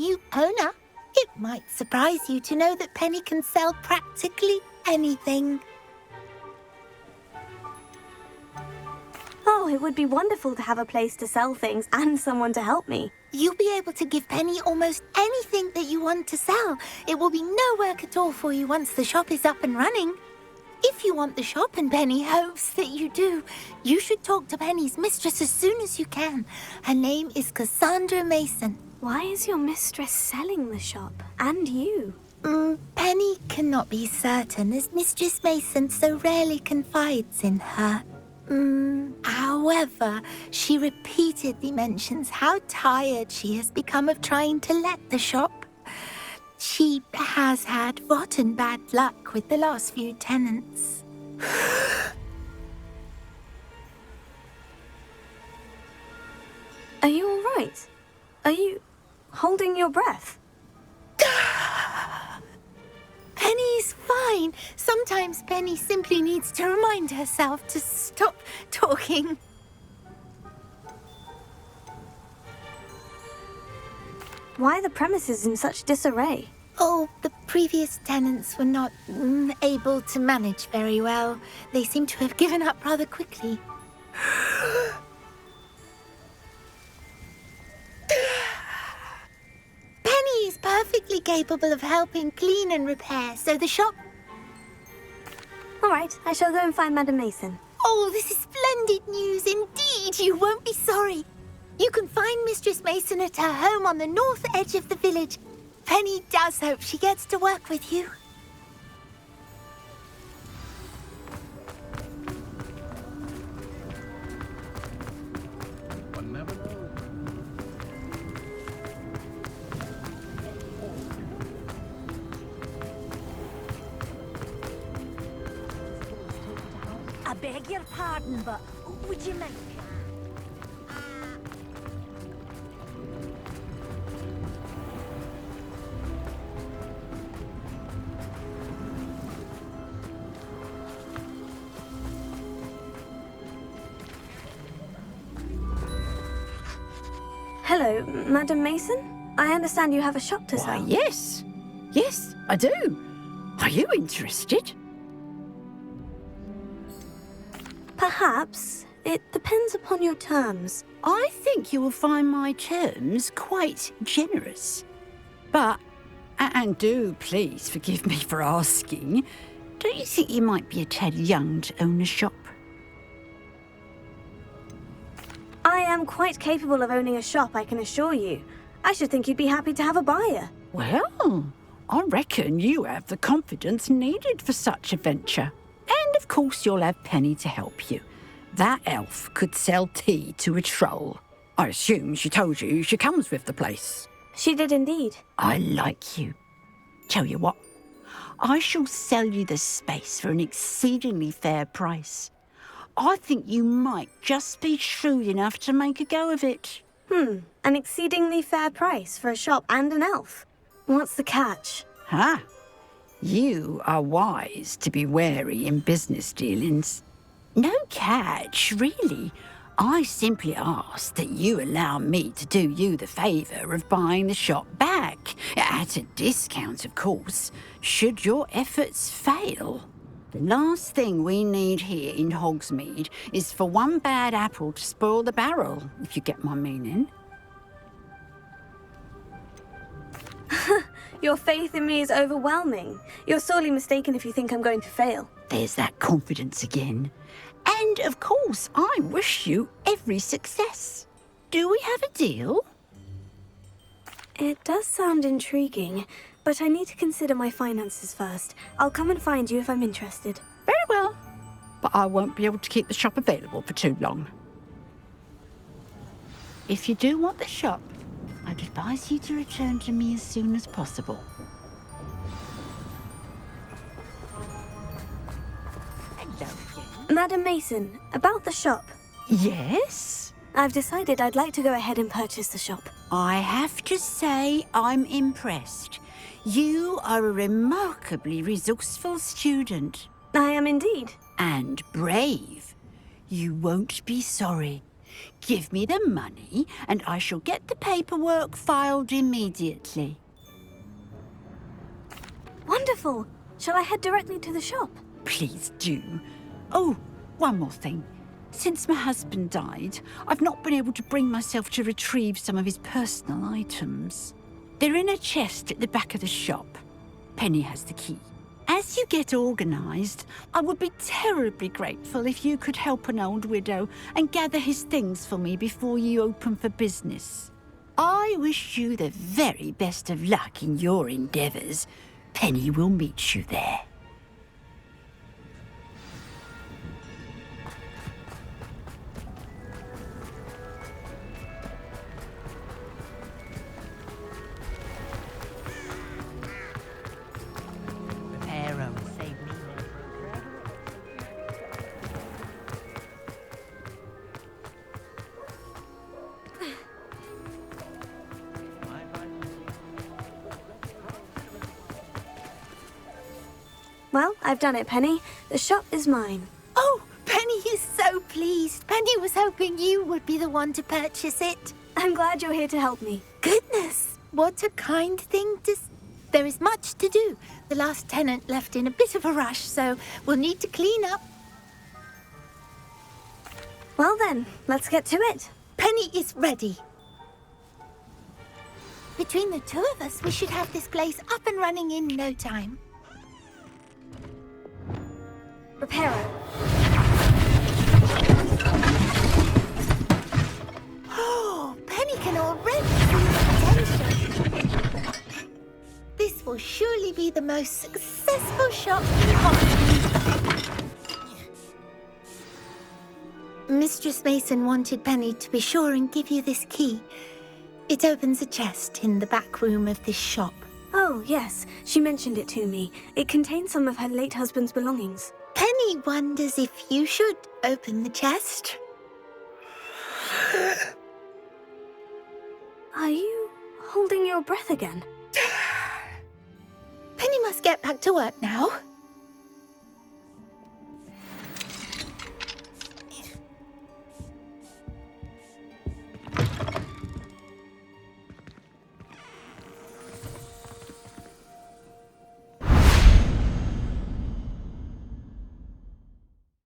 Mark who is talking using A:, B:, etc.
A: new owner, it might surprise you to know that Penny can sell practically anything.
B: Oh, it would be wonderful to have a place to sell things and someone to help me.
A: You'll be able to give Penny almost anything that you want to sell. It will be no work at all for you once the shop is up and running. If you want the shop, and Penny hopes that you do, you should talk to Penny's mistress as soon as you can. Her name is Cassandra Mason.
B: Why is your mistress selling the shop? And you?
A: Penny cannot be certain, as Mistress Mason so rarely confides in her. However, she repeatedly mentions how tired she has become of trying to let the shop. She has had rotten bad luck with the last few tenants.
B: Are you all right? Are you holding your breath?
A: Penny's fine. Sometimes Penny simply needs to remind herself to stop talking.
B: Why are the premises in such disarray?
A: Oh, the previous tenants were not able to manage very well. They seem to have given up rather quickly. Penny is perfectly capable of helping clean and repair, so the shop...
B: All right, I shall go and find Madam Mason.
A: Oh, this is splendid news indeed. You won't be sorry. You can find Mistress Mason at her home on the north edge of the village. Penny does hope she gets to work with you.
C: One never knows.
A: I beg your pardon, but would you mind?
B: Hello, Madam Mason? I understand you have a shop to
D: Why,
B: sell.
D: yes. Yes, I do. Are you interested?
B: Perhaps. It depends upon your terms.
D: I think you will find my terms quite generous. But, and do please forgive me for asking, don't you think you might be a tad young to own a shop?
B: I am quite capable of owning a shop, I can assure you. I should think you'd be happy to have a buyer.
D: Well, I reckon you have the confidence needed for such a venture. And of course you'll have Penny to help you. That elf could sell tea to a troll. I assume she told you she comes with the place.
B: She did indeed.
D: I like you. Tell you what, I shall sell you the space for an exceedingly fair price. I think you might just be shrewd enough to make a go of it.
B: An exceedingly fair price for a shop and an elf. What's the catch?
D: Huh? You are wise to be wary in business dealings. No catch, really. I simply ask that you allow me to do you the favour of buying the shop back, at a discount, of course, should your efforts fail. The last thing we need here in Hogsmeade is for one bad apple to spoil the barrel, if you get my meaning.
B: Your faith in me is overwhelming. You're sorely mistaken if you think I'm going to fail.
D: There's that confidence again. And, of course, I wish you every success. Do we have a deal?
B: It does sound intriguing, but I need to consider my finances first. I'll come and find you if I'm interested.
D: Very well. But I won't be able to keep the shop available for too long. If you do want the shop, I'd advise you to return to me as soon as possible. Hello again.
B: Madam Mason, about the shop.
D: Yes?
B: I've decided I'd like to go ahead and purchase the shop.
D: I have to say I'm impressed. You are a remarkably resourceful student.
B: I am indeed.
D: And brave. You won't be sorry. Give me the money, and I shall get the paperwork filed immediately.
B: Wonderful! Shall I head directly to the shop?
D: Please do. Oh, one more thing. Since my husband died, I've not been able to bring myself to retrieve some of his personal items. They're in a chest at the back of the shop. Penny has the key. As you get organised, I would be terribly grateful if you could help an old widow and gather his things for me before you open for business. I wish you the very best of luck in your endeavours. Penny will meet you there.
B: Well, I've done it, Penny. The shop is mine.
A: Oh, Penny is so pleased. Penny was hoping you would be the one to purchase it.
B: I'm glad you're here to help me.
A: Goodness, what a kind thing to... There is much to do. The last tenant left in a bit of a rush, so we'll need to clean up.
B: Well then, let's get to it.
A: Penny is ready. Between the two of us, we should have this place up and running in no time.
B: Reparo.
A: Oh, Penny can already see the potential. This will surely be the most successful shop in Hogwarts. Mistress Mason wanted Penny to be sure and give you this key. It opens a chest in the back room of this shop.
B: Oh, yes. She mentioned it to me. It contains some of her late husband's belongings.
A: Penny wonders if you should open the chest.
B: Are you holding your breath again?
A: Penny must get back to work now.